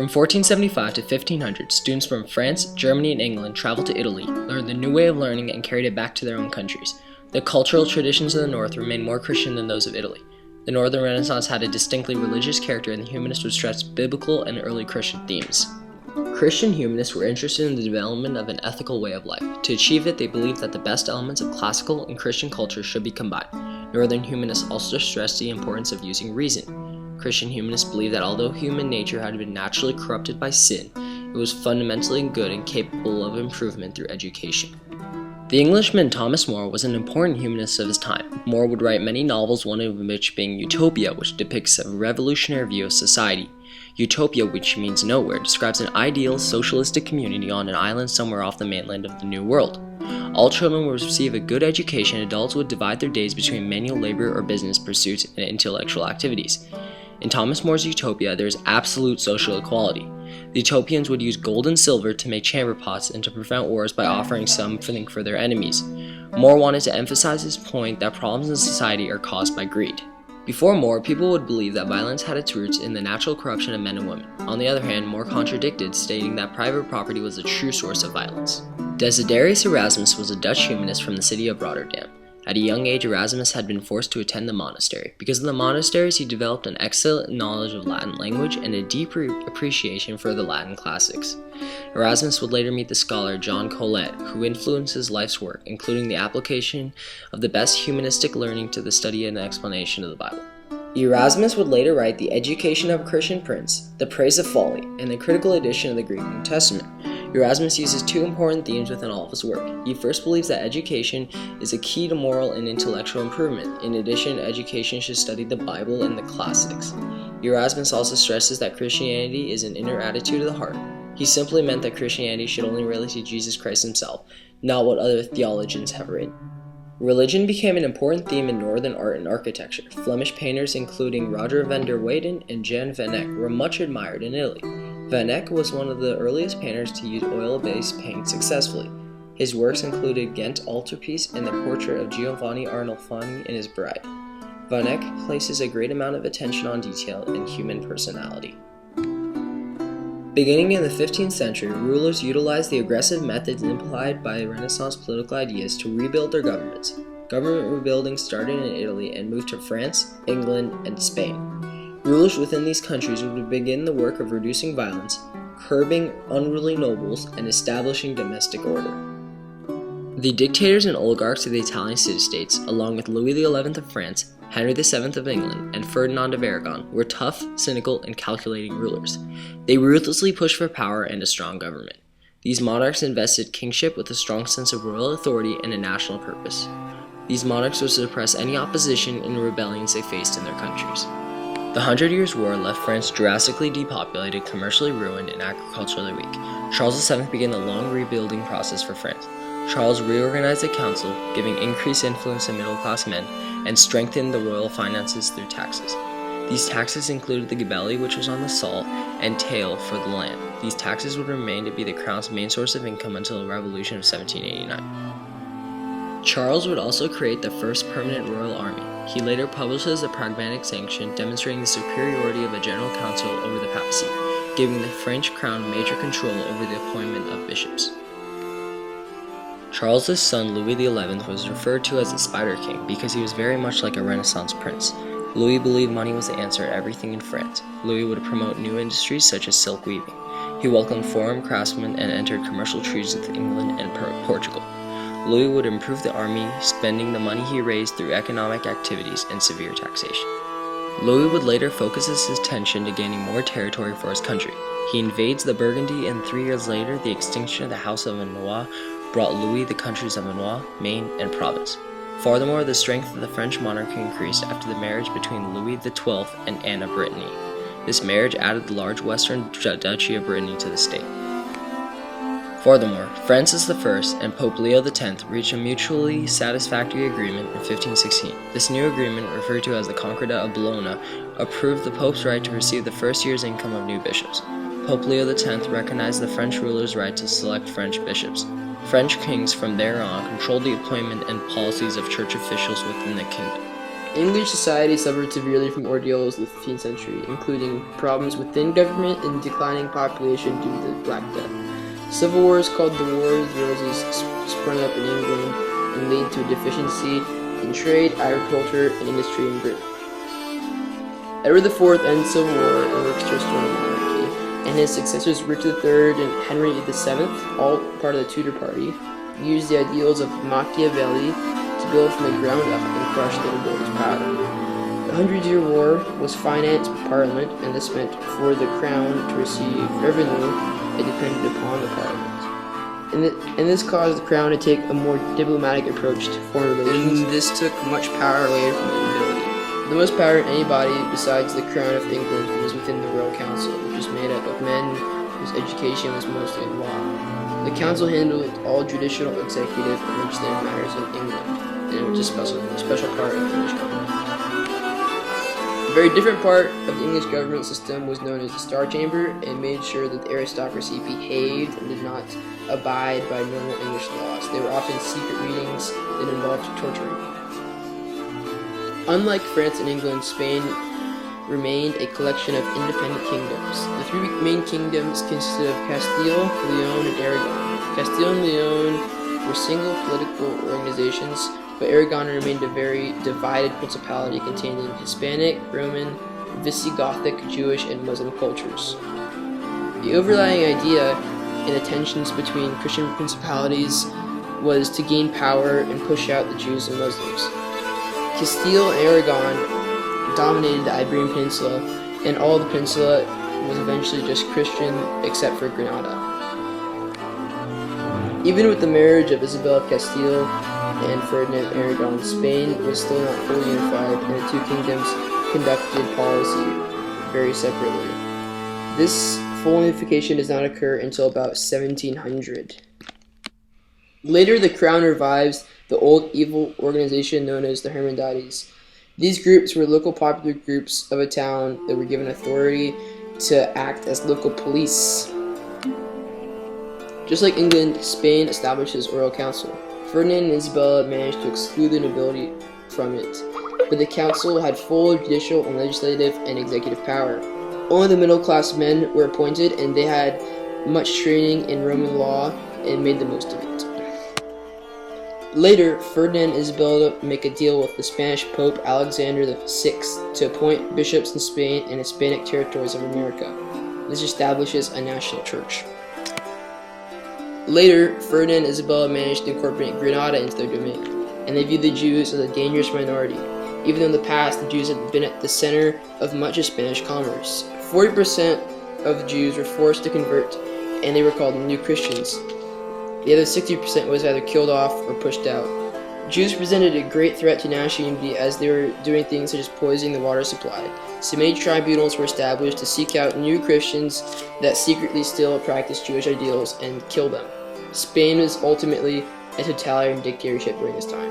From 1475 to 1500, students from France, Germany, and England traveled to Italy, learned the new way of learning, and carried it back to their own countries. The cultural traditions of the North remained more Christian than those of Italy. The Northern Renaissance had a distinctly religious character, and the humanists would stress biblical and early Christian themes. Christian humanists were interested in the development of an ethical way of life. To achieve it, they believed that the best elements of classical and Christian culture should be combined. Northern humanists also stressed the importance of using reason. Christian humanists believed that although human nature had been naturally corrupted by sin, it was fundamentally good and capable of improvement through education. The Englishman Thomas More was an important humanist of his time. More would write many novels, one of which being Utopia, which depicts a revolutionary view of society. Utopia, which means nowhere, describes an ideal socialistic community on an island somewhere off the mainland of the New World. All children would receive a good education, and adults would divide their days between manual labor or business pursuits and intellectual activities. In Thomas More's Utopia, there is absolute social equality. The Utopians would use gold and silver to make chamber pots and to prevent wars by offering something for their enemies. More wanted to emphasize his point that problems in society are caused by greed. Before More, people would believe that violence had its roots in the natural corruption of men and women. On the other hand, More contradicted, stating that private property was the true source of violence. Desiderius Erasmus was a Dutch humanist from the city of Rotterdam. At a young age, Erasmus had been forced to attend the monastery. Because of the monasteries, he developed an excellent knowledge of Latin language and a deep appreciation for the Latin classics. Erasmus would later meet the scholar John Colet, who influenced his life's work, including the application of the best humanistic learning to the study and explanation of the Bible. Erasmus would later write The Education of a Christian Prince, The Praise of Folly, and the critical edition of the Greek New Testament. Erasmus uses two important themes within all of his work. He first believes that education is a key to moral and intellectual improvement. In addition, education should study the Bible and the classics. Erasmus also stresses that Christianity is an inner attitude of the heart. He simply meant that Christianity should only relate to Jesus Christ himself, not what other theologians have written. Religion became an important theme in Northern art and architecture. Flemish painters including Roger van der Weyden and Jan van Eyck were much admired in Italy. Van Eyck was one of the earliest painters to use oil-based paint successfully. His works included Ghent Altarpiece and the portrait of Giovanni Arnolfini and his bride. Van Eyck places a great amount of attention on detail and human personality. Beginning in the 15th century, rulers utilized the aggressive methods implied by Renaissance political ideas to rebuild their governments. Government rebuilding started in Italy and moved to France, England, and Spain. Rulers within these countries would begin the work of reducing violence, curbing unruly nobles, and establishing domestic order. The dictators and oligarchs of the Italian city-states, along with Louis XI of France, Henry VII of England, and Ferdinand of Aragon, were tough, cynical, and calculating rulers. They ruthlessly pushed for power and a strong government. These monarchs invested kingship with a strong sense of royal authority and a national purpose. These monarchs would suppress any opposition and rebellions they faced in their countries. The 100 Years' War left France drastically depopulated, commercially ruined, and agriculturally weak. Charles VII began the long rebuilding process for France. Charles reorganized the council, giving increased influence to middle-class men, and strengthened the royal finances through taxes. These taxes included the gabelle, which was on the salt, and taille for the land. These taxes would remain to be the crown's main source of income until the Revolution of 1789. Charles would also create the first permanent royal army. He later publishes a pragmatic sanction demonstrating the superiority of a general council over the papacy, giving the French crown major control over the appointment of bishops. Charles's son Louis XI was referred to as the Spider King because he was very much like a Renaissance prince. Louis believed money was the answer to everything in France. Louis would promote new industries such as silk weaving. He welcomed foreign craftsmen and entered commercial treaties with England and Portugal. Louis would improve the army, spending the money he raised through economic activities and severe taxation. Louis would later focus his attention to gaining more territory for his country. He invades the Burgundy, and 3 years later, the extinction of the House of Valois brought Louis the countries of Valois, Maine, and Provence. Furthermore, the strength of the French monarchy increased after the marriage between Louis XII and Anne of Brittany. This marriage added the large western duchy of Brittany to the state. Furthermore, Francis I and Pope Leo X reached a mutually satisfactory agreement in 1516. This new agreement, referred to as the Concordat of Bologna, approved the Pope's right to receive the first year's income of new bishops. Pope Leo X recognized the French ruler's right to select French bishops. French kings from there on controlled the appointment and policies of church officials within the kingdom. English society suffered severely from ordeals in the 15th century, including problems within government and declining population due to the Black Death. Civil wars called the War of the Roses sprung up in England and led to a deficiency in trade, agriculture, and industry in Britain. Edward IV ended civil war and works to restore the monarchy, and his successors Richard III and Henry VII, all part of the Tudor party, used the ideals of Machiavelli to build from the ground up and crush the nobility's power. The Hundred-Year War was financed by Parliament, and this meant for the crown to receive revenue, it depended upon the Parliament. And this caused the crown to take a more diplomatic approach to foreign relations, and this took much power away from the nobility. The most power in any body besides the Crown of England was within the Royal Council, which was made up of men whose education was mostly in law. The council handled all judicial, executive, and legislative matters of England, and it was a special part of the English government. A very different part of the English government system was known as the Star Chamber, and made sure that the aristocracy behaved and did not abide by normal English laws. They were often secret meetings that involved torturing. Unlike France and England, Spain remained a collection of independent kingdoms. The three main kingdoms consisted of Castile, Leon, and Aragon. Castile and Leon were single political organizations, but Aragon remained a very divided principality containing Hispanic, Roman, Visigothic, Jewish, and Muslim cultures. The overlying idea in the tensions between Christian principalities was to gain power and push out the Jews and Muslims. Castile and Aragon dominated the Iberian Peninsula, and all the peninsula was eventually just Christian except for Granada. Even with the marriage of Isabel of Castile and Ferdinand of Aragon, Spain was still not fully unified, and the two kingdoms conducted policy very separately. This full unification does not occur until about 1700. Later, the crown revives the old evil organization known as the Hermandades. These groups were local popular groups of a town that were given authority to act as local police. Just like England, Spain established its royal council. Ferdinand and Isabella managed to exclude the nobility from it, but the council had full judicial and legislative and executive power. Only the middle-class men were appointed, and they had much training in Roman law and made the most of it. Later, Ferdinand and Isabella make a deal with the Spanish Pope Alexander VI to appoint bishops in Spain and Hispanic territories of America. This establishes a national church. Later, Ferdinand and Isabella managed to incorporate Granada into their domain, and they viewed the Jews as a dangerous minority, even though in the past the Jews had been at the center of much of Spanish commerce. 40% of the Jews were forced to convert, and they were called New Christians. The other 60% was either killed off or pushed out. Jews presented a great threat to national unity as they were doing things such as poisoning the water supply. So many tribunals were established to seek out new Christians that secretly still practiced Jewish ideals and kill them. Spain was ultimately a totalitarian dictatorship during this time.